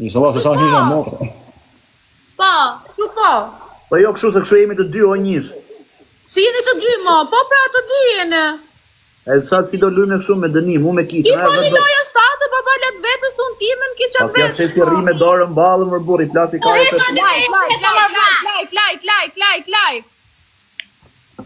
Inshallah se sa hija motra. Po. Ku po? Po jo kështu se kështu jemi të dy o njësh. Si jeni të dy mo? Po pra të dy jeni. E sa si do lujme kështu me dënim, mu me Ti kiqë. po një loja state, babalet vetës unë timën ki qatë Pa kja shesi rri me dorën balën më burri, plasi ka e të... Like.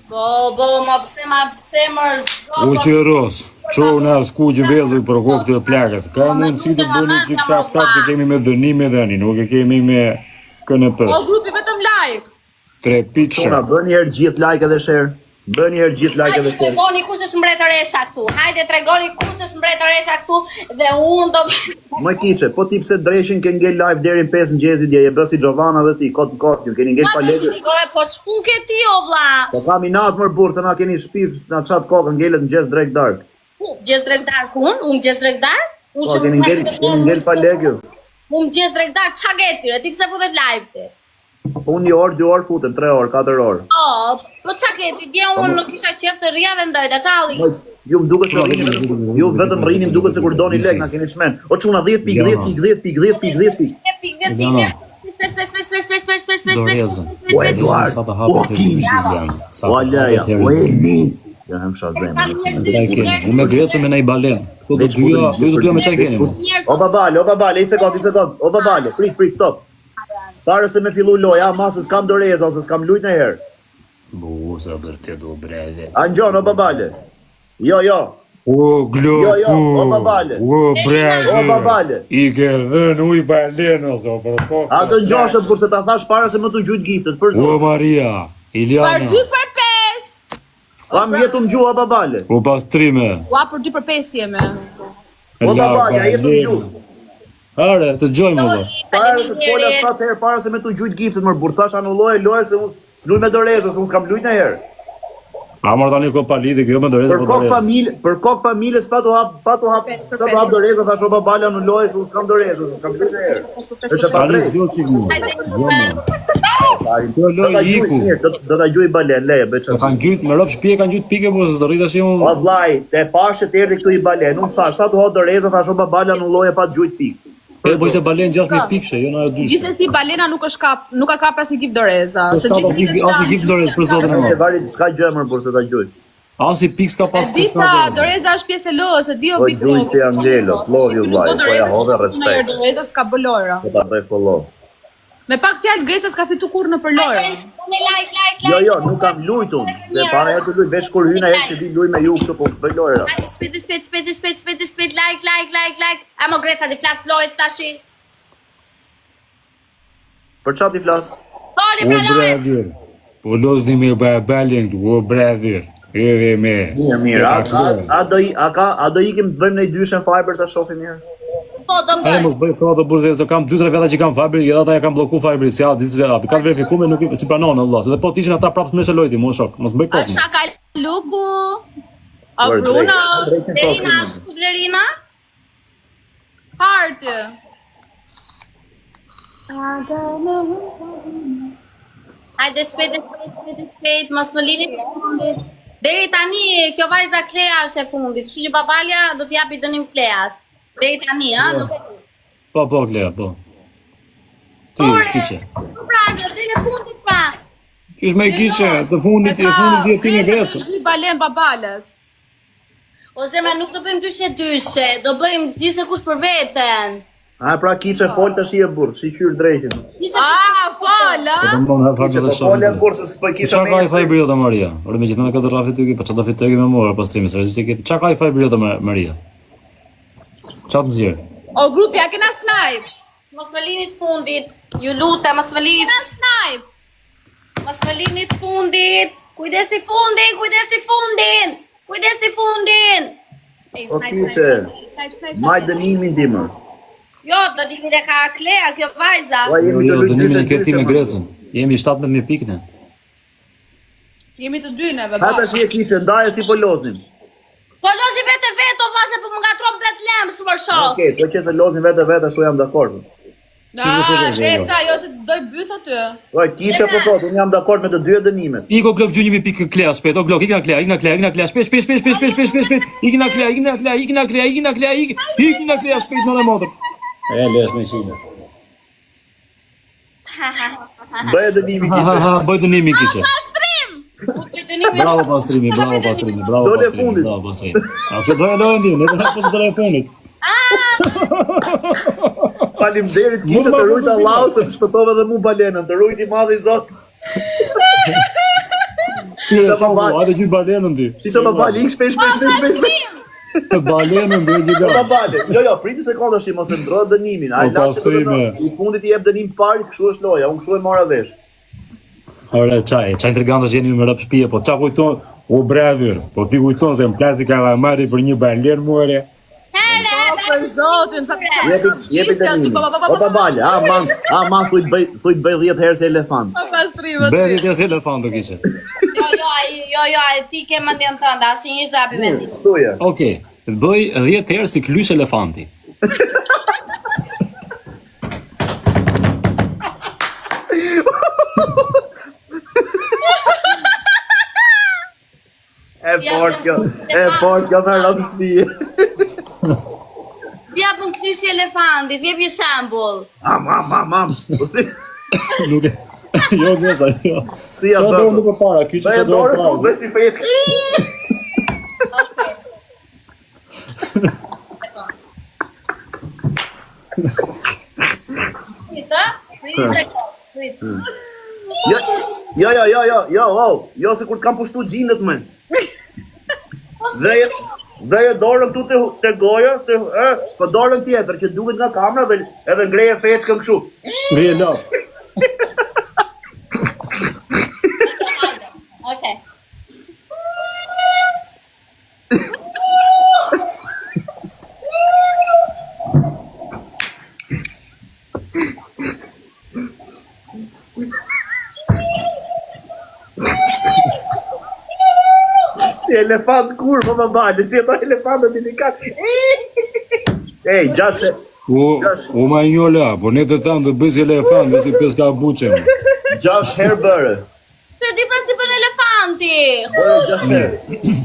Po, ma pse mërë zotë. U që ros, qo në asku që vezu për kokë të plakës. Ka mundësi të bëni që tak që kemi me dënime dhe një, nuk e kemi me KNP. O grupi vetëm like. 3 piqë. Shona, bëni herë gjithë like edhe share. Bëni herë gjithë like edhe Hajde share. tregoni kush është mbretëresha këtu. Hajde tregoni kush është mbretëresha këtu dhe unë do Më kiqe, po ti pse dreshin ke ngel live deri në 5 mëngjesit dje, je bësi Giovanna dhe ti, kot në kot, ju keni ngel pa legë. Po ç'ku ke ti o vlla? Po kam i natë mërë burë, të na keni shpif, na qatë kokë, ngelet në gjesë drejt dark. Gjes drektar kun? Unë gjes drektar? Unë Po, keni ngel pa legë. Unë gjes drektar, qa getyre? Ti pse futet live ti? Po unë 1 orë, 2 orë futem, 3 orë, 4 orë. Po qa geti? Dje unë nuk isha qef të rria dhe ndojta, qa halli? Ju më duket se rrinim, ju vetëm rrinim duket se kur doni lek, na keni çmen. O çuna 10 pikë. O Eduard, o Kim, o Alaja, o Emi. Ja hem shazem. Unë me Grecë me nej balen. Këto do dyja me qaj keni. O babale, i sekond. O babale, prit, stop. Pare se me fillu loja, ma se s'kam doreza, se s'kam lujt në herë. Buza bërte do breve. Angjon, o babale. Jo. O gloku. O babale. O breve. O babale. I ke dhën uj balen o zo për kokë. A të ngjoshet kur se ta thash para se më të gjujt giftet, për O zonë. Maria, Për Iliana. 2 për 5. Kam vjetu më gjua babale. O pastrime. Ua për 2 për 5 jeme. O babale, a jetu më gjuh. Are, të gjojmë o dhe. Para se të folja 7 herë, para se me të gjujt giftet, më burr thash anulloje loje se unë s'luj me dorezë, se unë s'kam lujt në herë. A mërë tani ko palidi, kjo me dorezë Për kokë familje, s'pa të hap dorezë, thash o babale anulloje se unë s'kam dorezë, s'kam lujt në herë. Është pa Tani drejt. zjo që mu. Do ta gjuj mirë, do ta gjuj balen, leje, bëj çfarë. Kanë gjyt, me ropë shpje kanë gjyt pike, po se të rrita si unë. O vllai, te pashe të erdhi këtu i balen, unë thash, sa të ha dorezë, thash o babale anulloje pa të gjujt pikë. E po ishte balen 6.000 pikëshe, jo në e dyshë. Gjithsesi balena nuk është kap, nuk ka kap as i gif doreza. Se gjyqësit i gif dorezë për zotin e Se ma. vari s'ka gjë më burr se ta gjuj. Asi pik s'ka pas Di pra, doreza është pjesë e lojës, e di o Po bitë. gjuj si Angelo, love you vllai, po ja hodhe respekt. Doreza s'ka bë lojra. Po ta bëj follow. Me pak fjalë Greca s'ka fitu kur në për lojra. Like. Jo, nuk kam lujtun. Se para herë të luj veç kur hyna herë që di luj me ju kështu po bëj lojra. Spit, like. Amo Greca di flas lojt tashi. Për çfarë ti flas? Fali O pra lojt. bradhir, po lozni me balen këtu, o bradhir. Edhe me. Mirë. A do ikim të bëjmë në dyshën Fiber ta shohim mirë? Po, do Sa e mos bëj këto të burrë, se kam 2-3 veta që kam Fiber, edhe ata ja kam blloku Fiber, si a disë veta. Ka verifikuar nuk si pranon Allah, se po tishin ata prapë më lojti, mos shok, mos bëj A kot. shaka luku. A Bruno. Blerina. Hartë. Hajde shpejt, mos më lini të fundit. Deri tani, kjo vajza Klea është e fundit, kështu që babalja do t'japi dënim Kleas. Deri tani, ha? Po, Klea, po. Ti, kiqe. Pra, deri në fundit pra. Kish me kiqe, të fundit di e ti me Grecë. Zhi balen babalës. O zemra, nuk do bëjmë dyshe, do bëjmë gjithse kush për veten. A pra kiçe fol tash i e burr, si qyr drejtin. Fala. Po më në Kiçe hapë po të folja shoh. kurse s'po kisha Çka ka i me. Fiber jo të Maria? Ore me gjithmonë këtë rrafë ty, po çfarë do fitoj me mora pas streamit, se ti ke. Çka ka i Fiber jo të Maria? Çfarë zgjer? O grupi, a kena snipe? Mos më lini të fundit, ju lutem, mos më lini. Snipe. Mos më lini të fundit. Kujdesi fundin. O kiçe, maj dënimin ti më. Jo, do t'i dhe ka Klea, kjo vajza. Po jemi të Jo, luj dënimin e dyshën. ke ti me Grecën. Jemi 17.000 pikë ne. Jemi të dy neve. Ha tash je kiçe, ndaje si po loznim. Po lozi vete o vase, po më ngatron Betlehem, shumë shoh. Okej, po që të loznim vete, ashtu jam dakord. Shreca, jo se doj byth aty. Po kiçe po thot, unë jam dakord me të dy dënimet. Iko Glok gjunjë me pikë Klea, shpejt, o Glok, ikna Klea, shpejt. Ikna Klea, shpejt në motor. E lesh me qime. Bëj dënimi Ha kishe. ha ha, bëj dënimi kishe. U të dënimi. Bravo pastrimi, bravo pastrimi, bravo Dole pastrimi, fundit. bravo pastrimi. A që dojë ndi, në të hapë të telefonit. Faleminderit kishe të rujt Allahu se më shpëtove dhe mu balenën, të rujt i madhi Zot. Kire sa u, hajde gjy balenën ti. Si që babali, ik shpesh. Të balenën dhe gjy Babale, jo, priti sekonda shi, mos e ndrojë dënimin. Ai Po, pastrime. I fundit i jep dënim parë, kështu është loja, unë kështu e mora vesh. Ore, çaj intrigantës jeni me rap shtëpia, po çka kujton? O bravër, po ti kujton se në plasi kalamari për një balen muare. Për zotin, sa Jepi dënimin. O babale, man thuj të bëj 10 herë se elefant. pastrime. Bëri të se elefanto kishe. Jo, ti ke mendjen tënde, asnjë ish dabi me ti. Thuja. Okej, bëj 10 herë si klysh elefanti. E fort kjo me rapsni. Ti japun kryshi elefantit, jep një shembull. Mam. Nuk e... Jo, gjesa, jo. Si ja Qa bërë? dorë nuk e para, ky që Bëj ka dorë dorë, po para. bëj si fejt. Jo, se kur kam pushtu gjindet me. Dhe e dorën këtu te goja, po dorën tjetër që duket nga kamera dhe edhe ngreje feshkën kështu. Ngri lop. Okay. Si elefant kur, po më bale, si ato elefantët delikat. Ej, gjashe, O ma njolla, po ne të thamë të bëj si elefant, dhe si peska buqem. 6 herë bërë. Se di pra si bën elefanti. Bërë 6 herë.